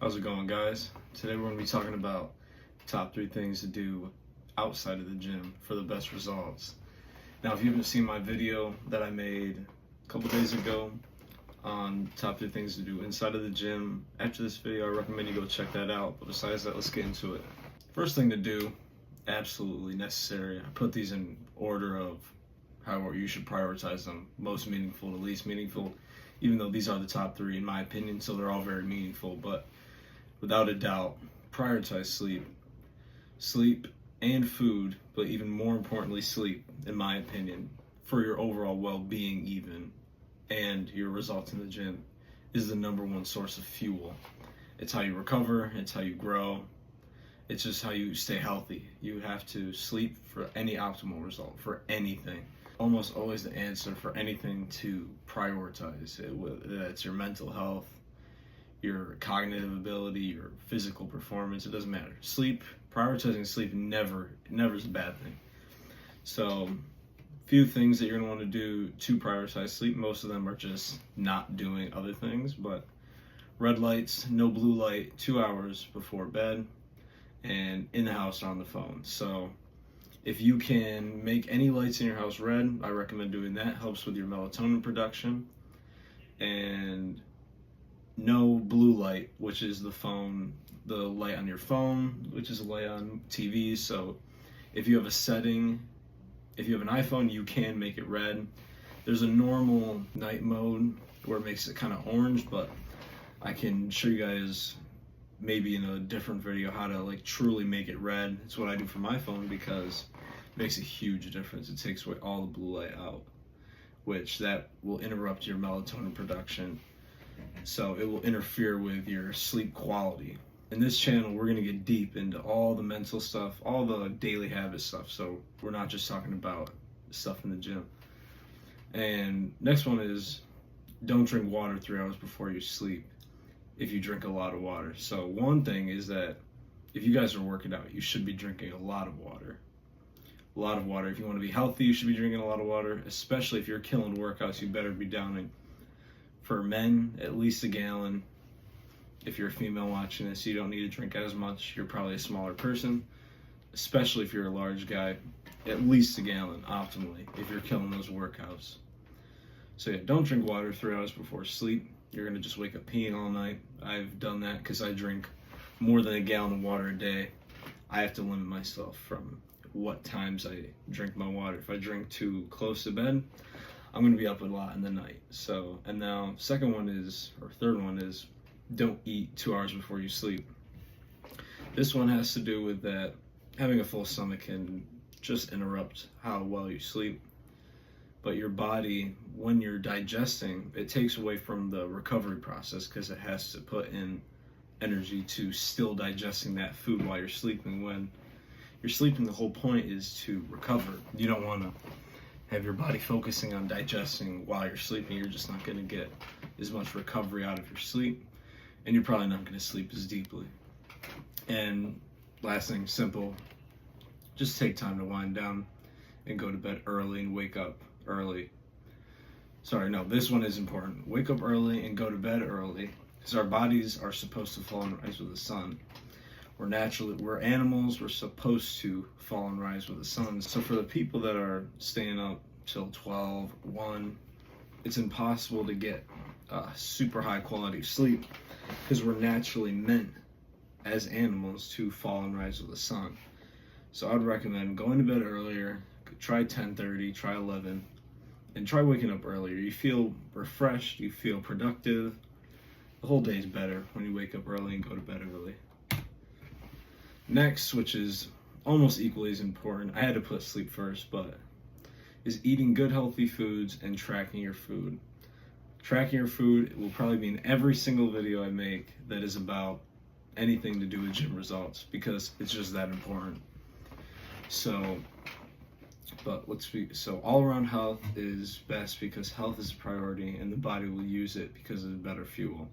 How's it going, guys? Today we're going to be talking about top 3 things to do outside of the gym for the best results. Now, if you haven't seen my video that I made a couple days ago on top 3 things to do inside of the gym, after this video, I recommend you go check that out. But besides that, let's get into it. First thing to do, absolutely necessary. I put these in order of how you should prioritize them, most meaningful to least meaningful, even though these are the top 3 in my opinion, so they're all very meaningful. But without a doubt, prioritize sleep. Sleep and food, but even more importantly, sleep, in my opinion, for your overall well-being even, and your results in the gym, is the number one source of fuel. It's how you recover, it's how you grow, it's just how you stay healthy. You have to sleep for any optimal result, for anything. Almost always the answer for anything to prioritize. It's your mental health, your cognitive ability, your physical performance, it doesn't matter. Sleep, prioritizing sleep never is a bad thing. So, few things that you're gonna want to do to prioritize sleep. Most of them are just not doing other things, but red lights, no blue light, 2 hours before bed, and in the house or on the phone. So, if you can make any lights in your house red, I recommend doing that. Helps with your melatonin production. And no blue light, which is the light on your phone, which is a light on TVs. So if you have a setting, if you have an iPhone, you can make it red. There's a normal night mode where it makes it kind of orange, but I can show you guys maybe in a different video how to truly make it red. It's what I do for my phone because it makes a huge difference. It takes away all the blue light out, which that will interrupt your melatonin production. So it will interfere with your sleep quality. In this channel, we're going to get deep into all the mental stuff, all the daily habit stuff. So we're not just talking about stuff in the gym. And next one is don't drink water 3 hours before you sleep if you drink a lot of water. So one thing is that if you guys are working out, you should be drinking a lot of water. A lot of water. If you want to be healthy, you should be drinking a lot of water, especially if you're killing workouts, you better be downing. For men, at least a gallon. If you're a female watching this, you don't need to drink as much. You're probably a smaller person, especially if you're a large guy. At least a gallon, optimally, if you're killing those workouts. So yeah, don't drink water 3 hours before sleep. You're going to just wake up peeing all night. I've done that because I drink more than a gallon of water a day. I have to limit myself from what times I drink my water. If I drink too close to bed, I'm going to be up a lot in the night. So, and now third one is don't eat 2 hours before you sleep. This one has to do with that having a full stomach can just interrupt how well you sleep. But your body, when you're digesting, it takes away from the recovery process because it has to put in energy to still digesting that food while you're sleeping. When you're sleeping, the whole point is to recover. You don't want to have your body focusing on digesting while you're sleeping. You're just not going to get as much recovery out of your sleep, and you're probably not going to sleep as deeply. And last thing, simple, just take time to wind down and go to bed early and wake up early. This one is important. Wake up early and go to bed early because our bodies are supposed to fall and rise with the sun. We're animals, we're supposed to fall and rise with the sun. So for the people that are staying up till 12, 1, it's impossible to get super high quality sleep because we're naturally meant as animals to fall and rise with the sun. So I'd recommend going to bed earlier, try 10:30, try 11, and try waking up earlier. You feel refreshed, you feel productive. The whole day is better when you wake up early and go to bed early. Next, which is almost equally as important, I had to put sleep first, but is eating good healthy foods and tracking your food. Tracking your food will probably be in every single video I make that is about anything to do with gym results because it's just that important. So all around health is best because health is a priority and the body will use it because it's better fuel.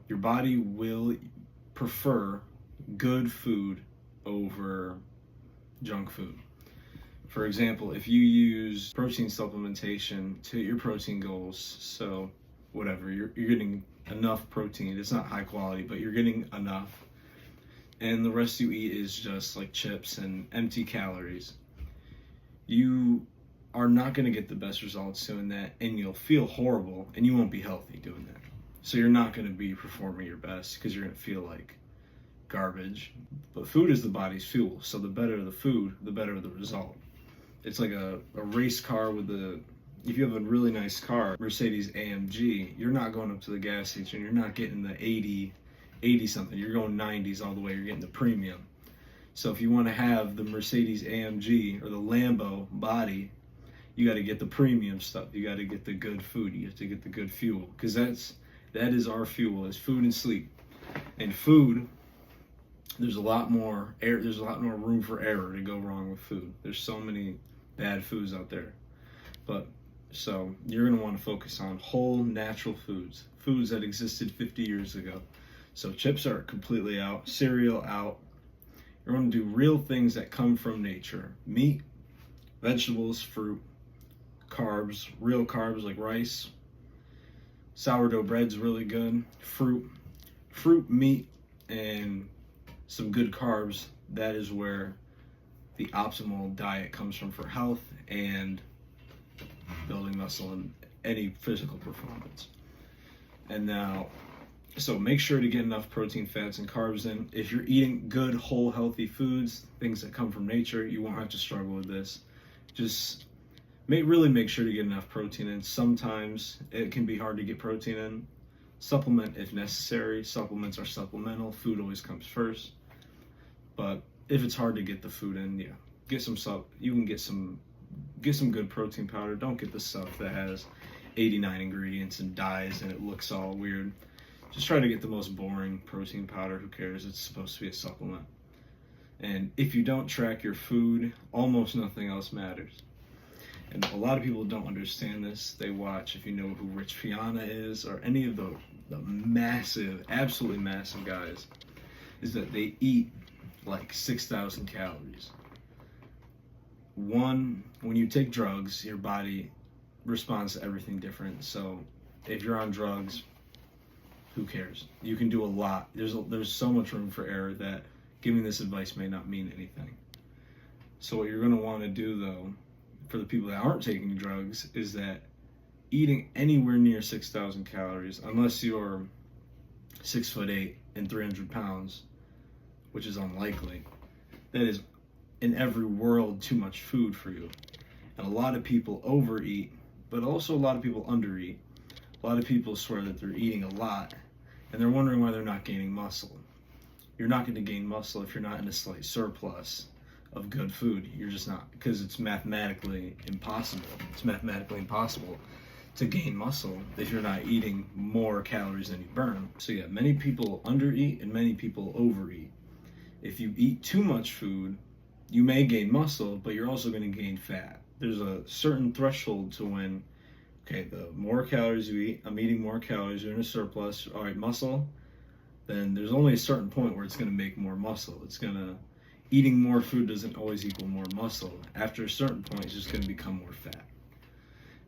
Your body will prefer good food over junk food. For example, if you use protein supplementation to hit your protein goals, so whatever. You're getting enough protein. It's not high quality, but you're getting enough. And the rest you eat is just like chips and empty calories. You are not going to get the best results doing that, and you'll feel horrible, and you won't be healthy doing that. So you're not going to be performing your best because you're going to feel like garbage. But food is the body's fuel, so the better the food, the better the result. It's like a race car if you have a really nice car, Mercedes AMG, you're not going up to the gas station, you're not getting the 80 something, you're going 90s all the way, you're getting the premium. So if you want to have the Mercedes AMG or the Lambo body, you got to get the premium stuff. You got to get the good food. You have to get the good fuel, because that is our fuel, is food and sleep. And food, there's a lot more room for error to go wrong with food. There's so many bad foods out there. So you're going to want to focus on whole natural foods that existed 50 years ago. So chips are completely out, cereal out. You're going to do real things that come from nature. Meat, vegetables, fruit, carbs, real carbs like rice. Sourdough bread's really good. Fruit, meat, and some good carbs. That is where the optimal diet comes from for health and building muscle and any physical performance. And now, so make sure to get enough protein, fats, and carbs in. If you're eating good, whole, healthy foods, things that come from nature, you won't have to struggle with this. Just really make sure to get enough protein in. Sometimes it can be hard to get protein in. Supplement if necessary. Supplements are supplemental. Food always comes first. But if it's hard to get the food in, yeah, get some you can get some good protein powder. Don't get the stuff that has 89 ingredients and dyes and it looks all weird. Just try to get the most boring protein powder. Who cares? It's supposed to be a supplement. And if you don't track your food, almost nothing else matters. And a lot of people don't understand this. They watch, if you know who Rich Piana is, or any of the massive, absolutely massive guys, is that they eat like 6,000 calories. When you take drugs, your body responds to everything different. So if you're on drugs, who cares? You can do a lot. There's so much room for error that giving this advice may not mean anything. So what you're going to want to do, though, for the people that aren't taking drugs, is that eating anywhere near 6,000 calories, unless you're 6'8" and 300 pounds, which is unlikely, that is in every world too much food for you. And a lot of people overeat, but also a lot of people undereat. A lot of people swear that they're eating a lot, and they're wondering why they're not gaining muscle. You're not going to gain muscle if you're not in a slight surplus of good food. You're just not, because it's mathematically impossible. It's mathematically impossible to gain muscle if you're not eating more calories than you burn. So yeah, many people undereat and many people overeat. If you eat too much food, you may gain muscle, but you're also going to gain fat. There's a certain threshold to when, okay, the more calories you eat, I'm eating more calories, you're in a surplus, all right, muscle, then there's only a certain point where it's going to make more muscle. Eating more food doesn't always equal more muscle. After a certain point, it's just going to become more fat.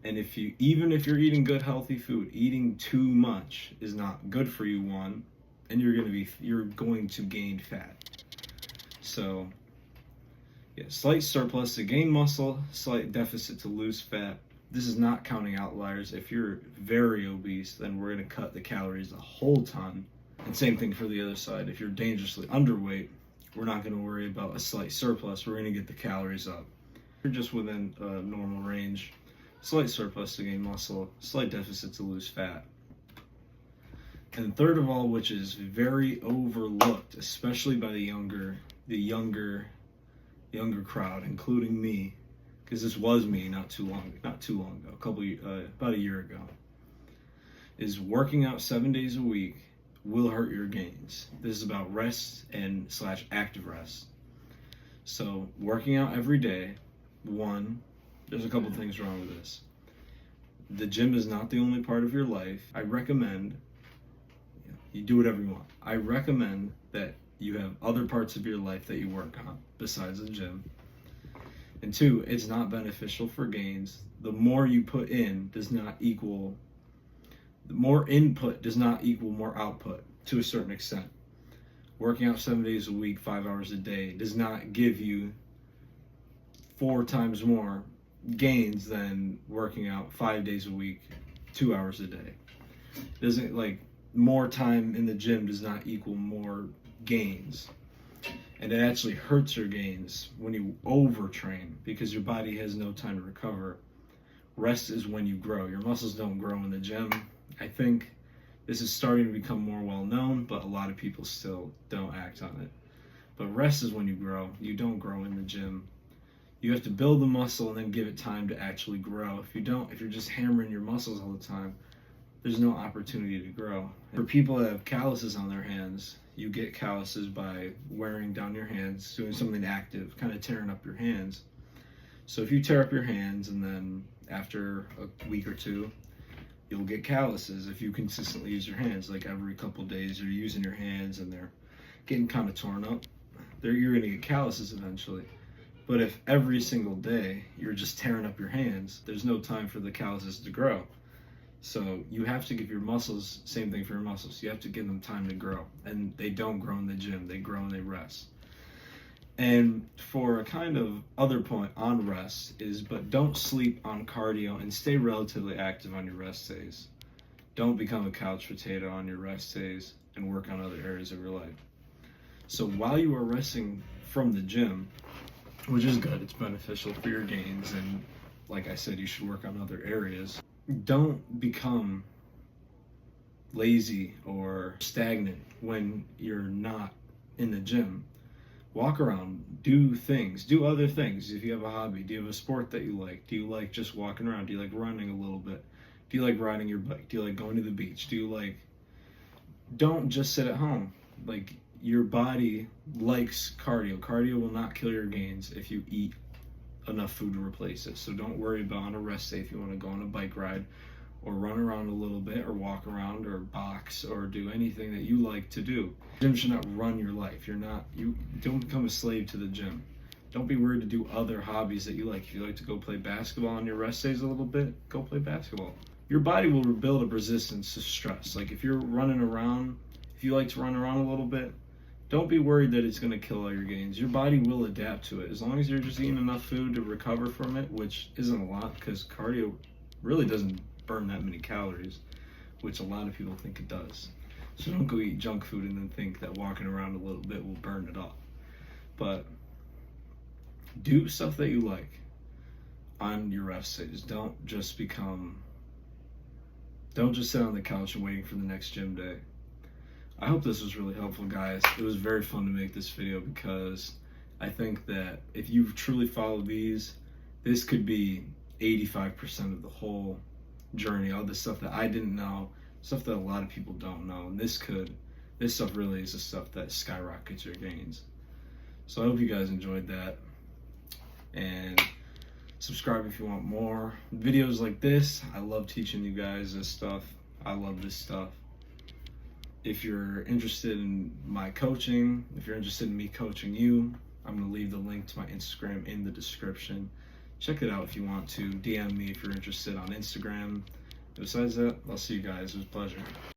And even if you're eating good, healthy food, eating too much is not good for you, one, and you're going to gain fat. So, yeah, slight surplus to gain muscle, slight deficit to lose fat. This is not counting outliers. If you're very obese, then we're going to cut the calories a whole ton. And same thing for the other side. If you're dangerously underweight, we're not going to worry about a slight surplus. We're going to get the calories up. If you're just within a normal range, slight surplus to gain muscle, slight deficit to lose fat. And third of all, which is very overlooked, especially by the younger crowd, including me, because this was me not too long ago, about a year ago, is working out 7 days a week will hurt your gains. This is about rest and / active rest. So working out every day, one, there's a couple things wrong with this. The gym is not the only part of your life. I recommend you do whatever you want. I recommend that you have other parts of your life that you work on besides the gym. And two, it's not beneficial for gains. The more you put in does not equal More input does not equal more output to a certain extent. Working out 7 days a week, 5 hours a day does not give you 4 times more gains than working out 5 days a week, 2 hours a day. It doesn't, like, more time in the gym does not equal more gains. And it actually hurts your gains when you overtrain because your body has no time to recover. Rest is when you grow. Your muscles don't grow in the gym. I think this is starting to become more well known, but a lot of people still don't act on it. But rest is when you grow. You don't grow in the gym. You have to build the muscle and then give it time to actually grow. If you're just hammering your muscles all the time, there's no opportunity to grow. For people that have calluses on their hands, you get calluses by wearing down your hands, doing something active, kind of tearing up your hands. So if you tear up your hands and then after a week or two, you'll get calluses if you consistently use your hands. Like every couple of days you're using your hands and they're getting kind of torn up, you're going to get calluses eventually. But if every single day you're just tearing up your hands, there's no time for the calluses to grow. So you have to give your muscles, same thing for your muscles, you have to give them time to grow. And they don't grow in the gym, they grow and they rest. And for a kind of other point on rest is, but don't sleep on cardio and stay relatively active on your rest days. Don't become a couch potato on your rest days and work on other areas of your life. So while you are resting from the gym, which is good, it's beneficial for your gains, and like I said, you should work on other areas. Don't become lazy or stagnant when you're not in the gym. Walk around, do things, do other things. If you have a hobby, do you have a sport that you like? Do you like just walking around? Do you like running a little bit? Do you like riding your bike? Do you like going to the beach? Don't just sit at home. Like, your body likes cardio. Cardio will not kill your gains if you eat enough food to replace it. So don't worry about on a rest day if you want to go on a bike ride or run around a little bit or walk around or box or do anything that you like to do. Gym should not run your life. You don't become a slave to the gym. Don't be worried to do other hobbies that you like. If you like to go play basketball on your rest days a little bit, go play basketball. Your body will build a resistance to stress. Like if you're running around, if you like to run around a little bit, don't be worried that it's going to kill all your gains. Your body will adapt to it. As long as you're just eating enough food to recover from it, which isn't a lot because cardio really doesn't burn that many calories, which a lot of people think it does. So don't go eat junk food and then think that walking around a little bit will burn it off. But do stuff that you like on your rest days. Don't just sit on the couch and waiting for the next gym day. I hope this was really helpful, guys. It was very fun to make this video because I think that if you truly follow these, this could be 85% of the whole journey, all the stuff that I didn't know, stuff that a lot of people don't know. And this stuff really is the stuff that skyrockets your gains. So I hope you guys enjoyed that. And subscribe if you want more videos like this. I love teaching you guys this stuff. I love this stuff. If you're interested in my coaching, if you're interested in me coaching you, I'm going to leave the link to my Instagram in the description. Check it out if you want to. DM me if you're interested on Instagram. Besides that, I'll see you guys. It was a pleasure.